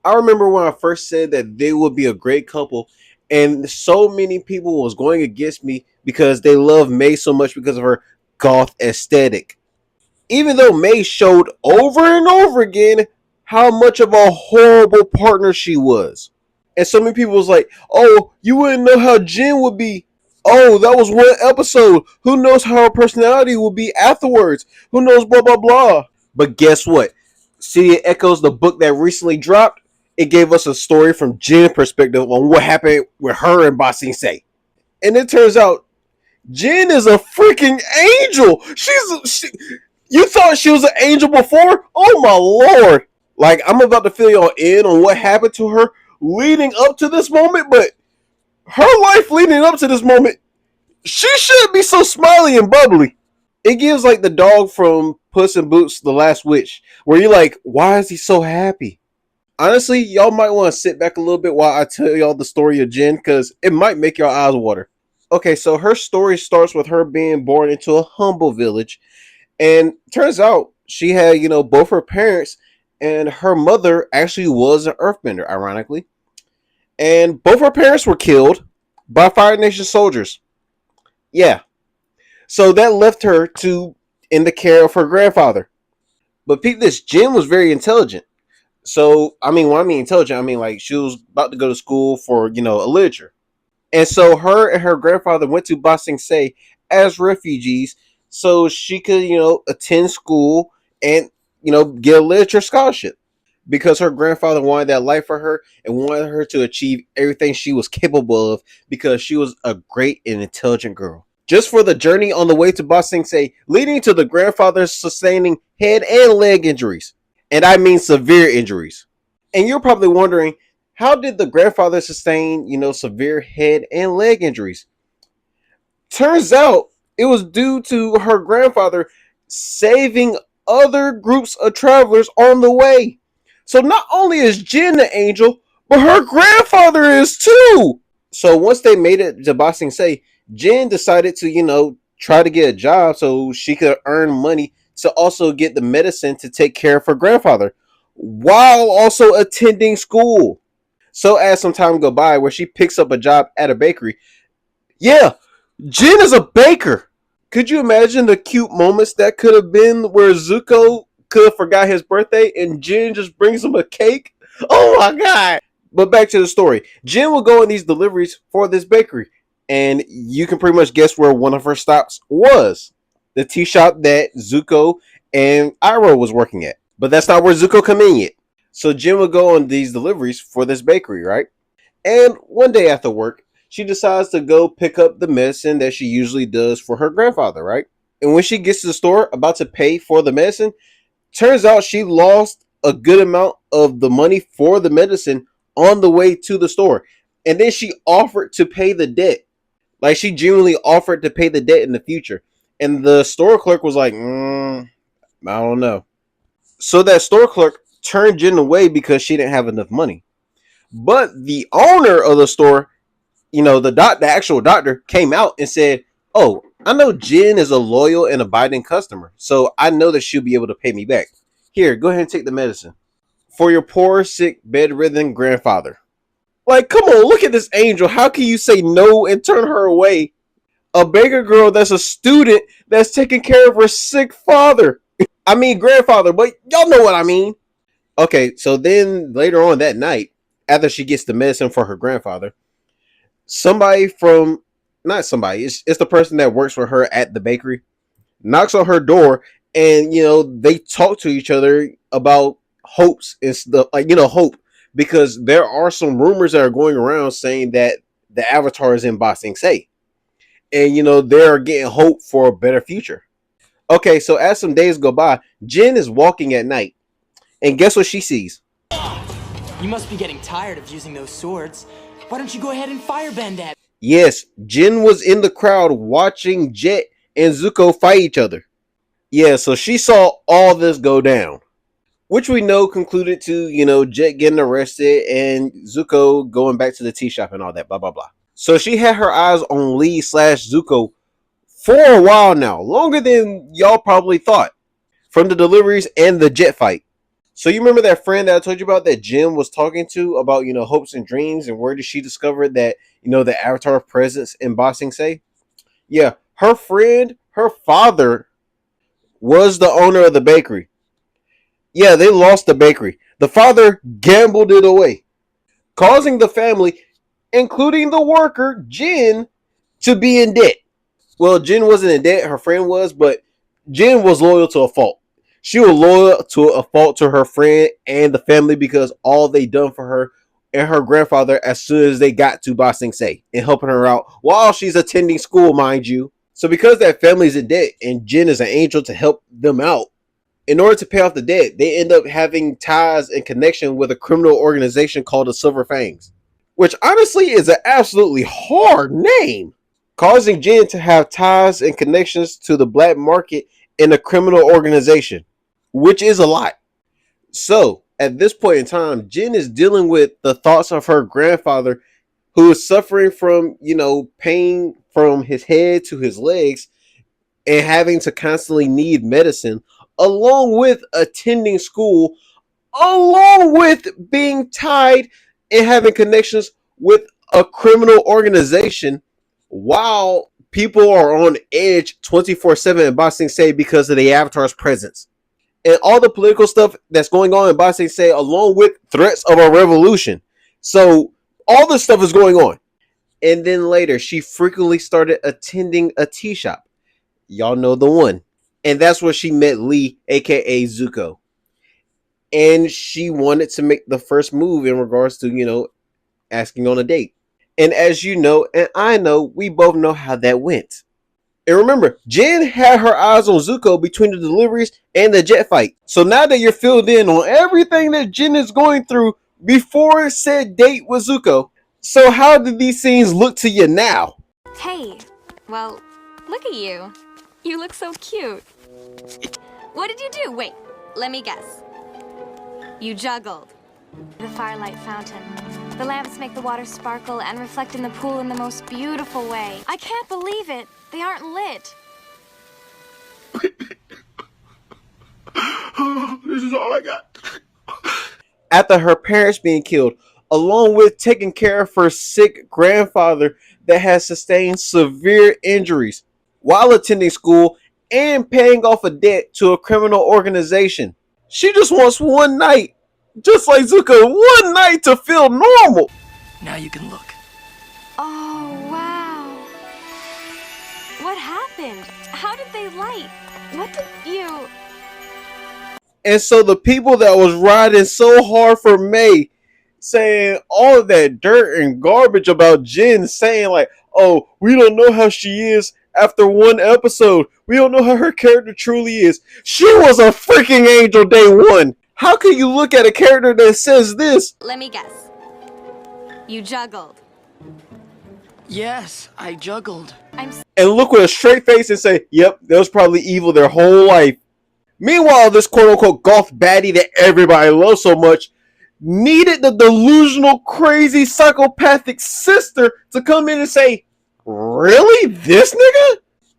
I remember when I first said that they would be a great couple, and so many people was going against me because they love May so much because of her goth aesthetic. Even though May showed over and over again how much of a horrible partner she was. And so many people was like, "Oh, you wouldn't know how Jen would be. Oh, that was one episode. Who knows how her personality will be afterwards? Who knows blah blah blah." But guess what? City of Echoes, the book that recently dropped, it gave us a story from Jen's perspective on what happened with her and Ba Sing Se. And it turns out Jen is a freaking angel. You thought she was an angel before? Oh my lord. Like, I'm about to fill y'all in on what happened to her leading up to this moment, but her life leading up to this moment, she shouldn't be so smiley and bubbly. It gives like the dog from Puss in Boots, The Last Witch, where you're like, why is he so happy? Honestly, y'all might want to sit back a little bit while I tell y'all the story of Jen, because it might make your eyes water. Okay, so her story starts with her being born into a humble village, and turns out she had, both her parents, and her mother actually was an earthbender, ironically. And both her parents were killed by Fire Nation soldiers. Yeah. So that left her to in the care of her grandfather. But peep this, Jen was very intelligent. So, I mean, when I mean intelligent, I mean like she was about to go to school for, a literature. And so her and her grandfather went to Ba Sing Se as refugees so she could, attend school and, get a literature scholarship. Because her grandfather wanted that life for her and wanted her to achieve everything she was capable of because she was a great and intelligent girl. Just for the journey on the way to Ba Sing Se, leading to the grandfather sustaining head and leg injuries. And I mean severe injuries. And you're probably wondering, how did the grandfather sustain, severe head and leg injuries? Turns out it was due to her grandfather saving other groups of travelers on the way. So not only is Jin the angel, but her grandfather is too. So once they made it to Ba Sing Se, Jin decided to, try to get a job so she could earn money to also get the medicine to take care of her grandfather while also attending school. So as some time go by where she picks up a job at a bakery. Yeah, Jin is a baker. Could you imagine the cute moments that could have been where Zuko could have forgot his birthday and Jin just brings him a cake? Oh my god. But back to the story. Jin will go on these deliveries for this bakery. And you can pretty much guess where one of her stops was. The tea shop that Zuko and Iroh was working at. But that's not where Zuko come in yet. So Jin will go on these deliveries for this bakery, right? And one day after work, she decides to go pick up the medicine that she usually does for her grandfather, right? And when she gets to the store about to pay for the medicine, turns out she lost a good amount of the money for the medicine on the way to the store. And then she offered to pay the debt. Like she genuinely offered to pay the debt in the future. And the store clerk was like, I don't know. So that store clerk turned Jen away because she didn't have enough money. But the owner of the store, the actual doctor came out and said, "Oh, I know Jen is a loyal and abiding customer, so I know that she'll be able to pay me back. Here, go ahead and take the medicine for your poor, sick, bedridden grandfather." Like, come on, look at this angel. How can you say no and turn her away? A beggar girl that's a student that's taking care of her sick father. I mean, grandfather, but y'all know what I mean. Okay, so then later on that night, after she gets the medicine for her grandfather, somebody from not somebody, it's the person that works for her at the bakery, knocks on her door, and they talk to each other about hopes and stuff, like hope, because there are some rumors that are going around saying that the Avatar is in Ba Sing Se, and they're getting hope for a better future. Okay, so as some days go by, Jin is walking at night, and guess what she sees? You must be getting tired of using those swords. Why don't you go ahead and firebend at? Yes, Jin was in the crowd watching Jet and Zuko fight each other. Yeah, so she saw all this go down, which we know concluded to, Jet getting arrested and Zuko going back to the tea shop and all that, blah, blah, blah. So she had her eyes on Lee slash Zuko for a while now, longer than y'all probably thought, from the deliveries and the Jet fight. So you remember that friend that I told you about that Jin was talking to about, hopes and dreams, and where did she discover that, the avatar presence in Ba Sing Se? Yeah, her friend, her father was the owner of the bakery. Yeah, they lost the bakery. The father gambled it away, causing the family, including the worker, Jin, to be in debt. Well, Jin wasn't in debt, her friend was, but Jin was loyal to a fault. She was loyal to a fault to her friend and the family because all they done for her and her grandfather as soon as they got to Ba Sing Se and helping her out while she's attending school, mind you. So because that family's in debt and Jin is an angel to help them out, in order to pay off the debt, they end up having ties and connection with a criminal organization called the Silver Fangs, which honestly is an absolutely hard name, causing Jin to have ties and connections to the black market in a criminal organization, which is a lot. So, at this point in time, Jin is dealing with the thoughts of her grandfather who is suffering from, pain from his head to his legs and having to constantly need medicine, along with attending school, along with being tied and having connections with a criminal organization while people are on edge 24/7 in Ba Sing Se because of the Avatar's presence. And all the political stuff that's going on in Ba Sing Se, along with threats of a revolution. So all this stuff is going on. And then later, she frequently started attending a tea shop. Y'all know the one. And that's where she met Lee, aka Zuko. And she wanted to make the first move in regards to, asking on a date. And as you know, and I know, we both know how that went. And remember, Jin had her eyes on Zuko between the deliveries and the jet fight. So now that you're filled in on everything that Jin is going through before said date with Zuko, so how did these scenes look to you now? Hey, well, look at you. You look so cute. What did you do? Wait, let me guess. You juggled. The firelight fountain. The lamps make the water sparkle and reflect in the pool in the most beautiful way. I can't believe it. They aren't lit. This is all I got. After her parents being killed, along with taking care of her sick grandfather that has sustained severe injuries while attending school and paying off a debt to a criminal organization. She just wants one night, just like Zuko, one night to feel normal. Now you can look. Oh, wow. What happened? How did they light? What did you... And so the people that was riding so hard for May, saying all of that dirt and garbage about Jin, saying like, oh, we don't know how she is after one episode. We don't know how her character truly is. She was a freaking angel day one. How can you look at a character that says this? Let me guess. You juggled. Yes, I juggled. And look with a straight face and say, yep, that was probably evil their whole life. Meanwhile, this quote-unquote goth baddie that everybody loves so much needed the delusional, crazy, psychopathic sister to come in and say, really? This nigga?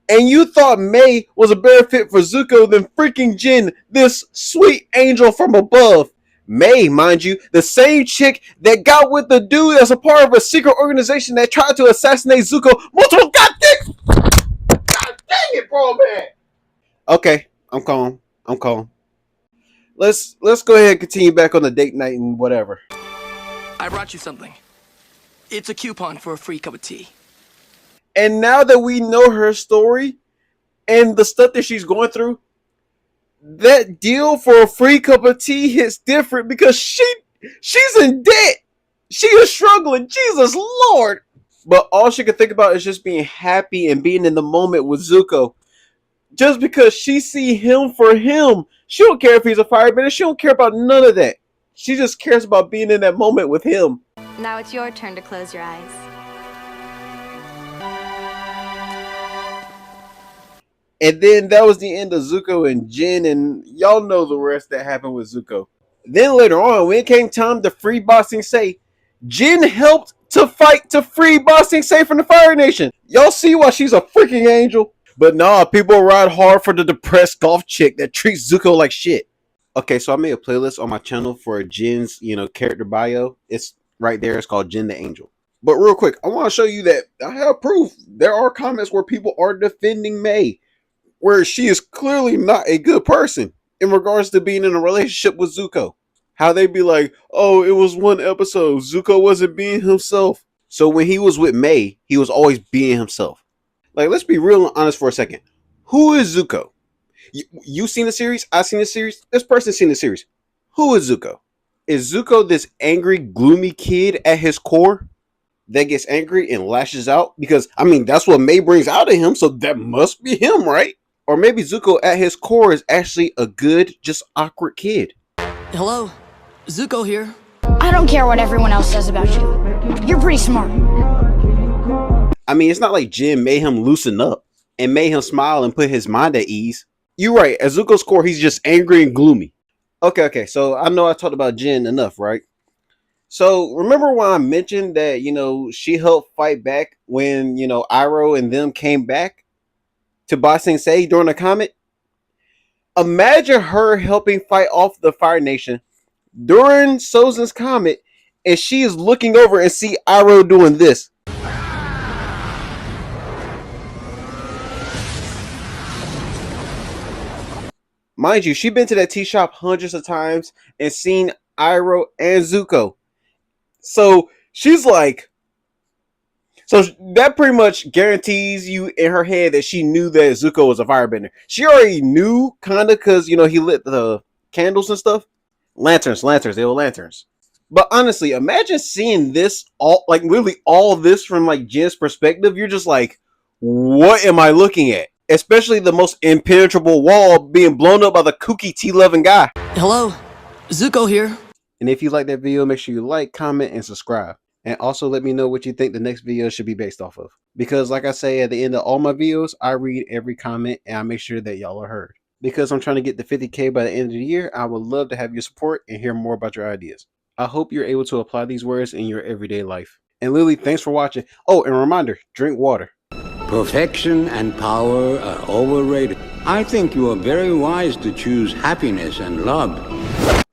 And you thought May was a better fit for Zuko than freaking Jin, this sweet angel from above. May, mind you, the same chick that got with the dude that's a part of a secret organization that tried to assassinate Zuko multiple goddamn... God dang it, bro, man. Okay, I'm calm. Let's go ahead and continue back on the date night and whatever. I brought you something. It's a coupon for a free cup of tea. And now that we know her story and the stuff that she's going through, that deal for a free cup of tea hits different because she's in debt. She is struggling. Jesus Lord. But all she can think about is just being happy and being in the moment with Zuko. Just because she see him for him. She don't care if he's a firebender. She don't care about none of that. She just cares about being in that moment with him. Now it's your turn to close your eyes. And then that was the end of Zuko and Jin, and y'all know the rest that happened with Zuko. Then later on, when it came time to free Ba Sing Se, Jin helped to fight to free Ba Sing Se from the Fire Nation. Y'all see why she's a freaking angel? But nah, people ride hard for the depressed golf chick that treats Zuko like shit. Okay, so I made a playlist on my channel for Jin's, character bio. It's right there. It's called Jin the Angel. But real quick, I want to show you that I have proof. There are comments where people are defending Mei, where she is clearly not a good person in regards to being in a relationship with Zuko. How they be like, oh, it was one episode. Zuko wasn't being himself. So when he was with Mei, he was always being himself. Like, let's be real and honest for a second. Who is Zuko? You seen the series? I seen the series. This person seen the series. Who is Zuko? Is Zuko this angry, gloomy kid at his core that gets angry and lashes out? Because, I mean, that's what Mei brings out of him, so that must be him, right? Or maybe Zuko at his core is actually a good, just awkward kid. Hello, Zuko here. I don't care what everyone else says about you. You're pretty smart. I mean, it's not like Jin made him loosen up and made him smile and put his mind at ease. You're right. At Zuko's core, he's just angry and gloomy. Okay. So I know I talked about Jin enough, right? So remember when I mentioned that, she helped fight back when, Iroh and them came back to Ba Sing Se during the comet? Imagine her helping fight off the Fire Nation during Sozin's comet, and she is looking over and see Iroh doing this. Mind you, she's been to that tea shop hundreds of times and seen Iroh and Zuko. So she's like, so that pretty much guarantees you in her head that she knew that Zuko was a firebender. She already knew, kind of, because, he lit the candles and stuff. Lanterns, they were lanterns. But honestly, imagine seeing this, literally all this from, Jin's perspective. You're just like, what am I looking at? Especially the most impenetrable wall being blown up by the kooky tea-loving guy. Hello, Zuko here. And if you like that video, make sure you like, comment, and subscribe. And also let me know what you think the next video should be based off of. Because like I say at the end of all my videos, I read every comment and I make sure that y'all are heard. Because I'm trying to get to 50K by the end of the year, I would love to have your support and hear more about your ideas. I hope you're able to apply these words in your everyday life. And Lily, thanks for watching. Oh, and a reminder, drink water. Perfection and power are overrated. I think you are very wise to choose happiness and love.